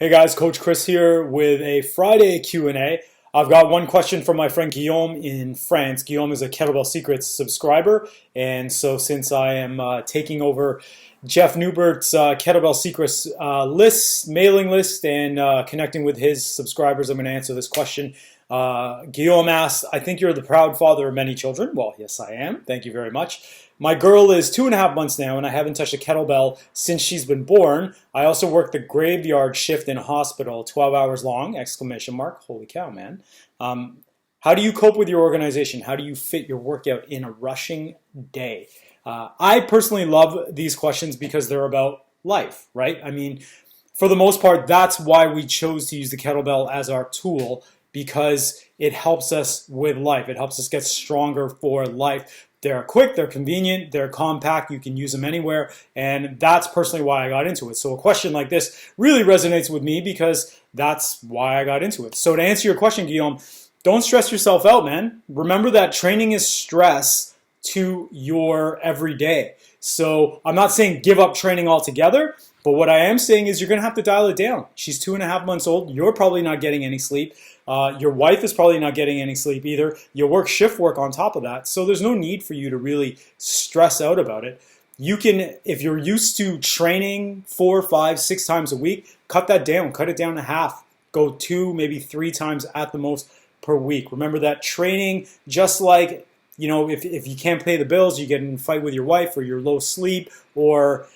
Hey guys, Coach Chris here with a Friday Q&A. I've got one question from my friend Guillaume in France. Guillaume is a Kettlebell Secrets subscriber, and so since I am taking over Jeff Newbert's Kettlebell Secrets mailing list, and connecting with his subscribers, I'm going to answer this question. Guillaume asked, I think you're the proud father of many children. Well, yes, I am. Thank you very much. My girl is 2.5 months now, and I haven't touched a kettlebell since she's been born. I also work the graveyard shift in a hospital, 12 hours long, exclamation mark. Holy cow, man. How do you cope with your organization? How do you fit your workout in a rushing day? I personally love these questions because they're about life, right? I mean, for the most part, that's why we chose to use the kettlebell as our tool, because it helps us with life. It helps us get stronger for life. They're quick, they're convenient, they're compact, you can use them anywhere, and that's personally why I got into it. So a question like this really resonates with me because that's why I got into it. So to answer your question, Guillaume, don't stress yourself out, man. Remember that training is stress to your everyday. So I'm not saying give up training altogether, but what I am saying is you're going to have to dial it down. She's 2.5 months old. You're probably not getting any sleep. Your wife is probably not getting any sleep either. You work shift work on top of that. So there's no need for you to really stress out about it. You can, if you're used to training 4, 5, 6 times a week, cut that down. Cut it down to half. Go 2, maybe 3 times at the most per week. Remember that training, just like, you know, if you can't pay the bills, you get in a fight with your wife, or you're low sleep, or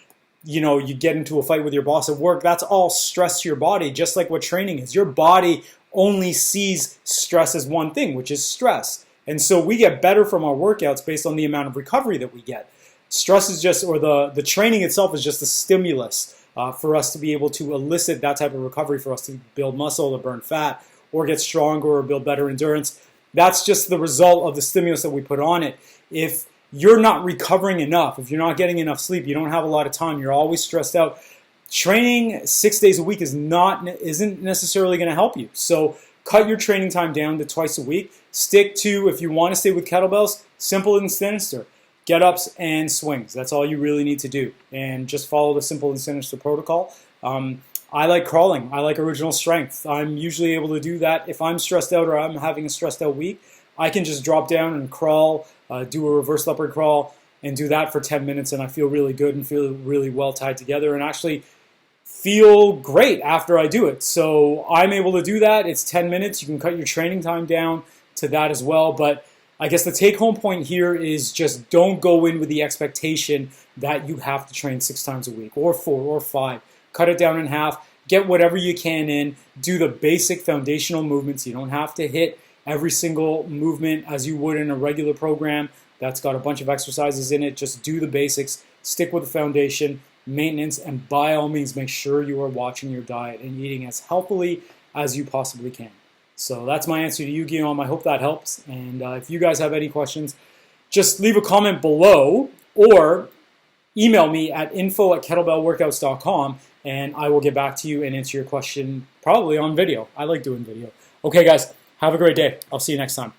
you know, you get into a fight with your boss at work, that's all stress to your body, just like what training is. Your body only sees stress as one thing, which is stress. And so we get better from our workouts based on the amount of recovery that we get. Stress is just, or the training itself is just a stimulus for us to be able to elicit that type of recovery, for us to build muscle, or burn fat, or get stronger, or build better endurance. That's just the result of the stimulus that we put on it. If you're not recovering enough, if you're not getting enough sleep, you don't have a lot of time, you're always stressed out, training 6 days a week isn't necessarily going to help you. So cut your training time down to twice a week. Stick to, if you want to stay with kettlebells, simple and sinister. Get-ups and swings. That's all you really need to do. And just follow the simple and sinister protocol. I like crawling. I like original strength. I'm usually able to do that if I'm stressed out or I'm having a stressed out week. I can just drop down and crawl, do a reverse leopard crawl, and do that for 10 minutes, and I feel really good and feel really well tied together, and actually feel great after I do it. So I'm able to do that. It's 10 minutes. You can cut your training time down to that as well. But I guess the take-home point here is just don't go in with the expectation that you have to train 6 times a week, or 4, or 5. Cut it down in half. Get whatever you can in. Do the basic foundational movements. You don't have to hit every single movement as you would in a regular program that's got a bunch of exercises in it. Just do the basics, stick with the foundation, maintenance, and by all means make sure you are watching your diet and eating as healthily as you possibly can. So that's my answer to you, Guillaume. I hope that helps. And if you guys have any questions, just leave a comment below or email me at info@kettlebellworkouts.com, and I will get back to you and answer your question probably on video. I like doing video. Okay, guys. Have a great day. I'll see you next time.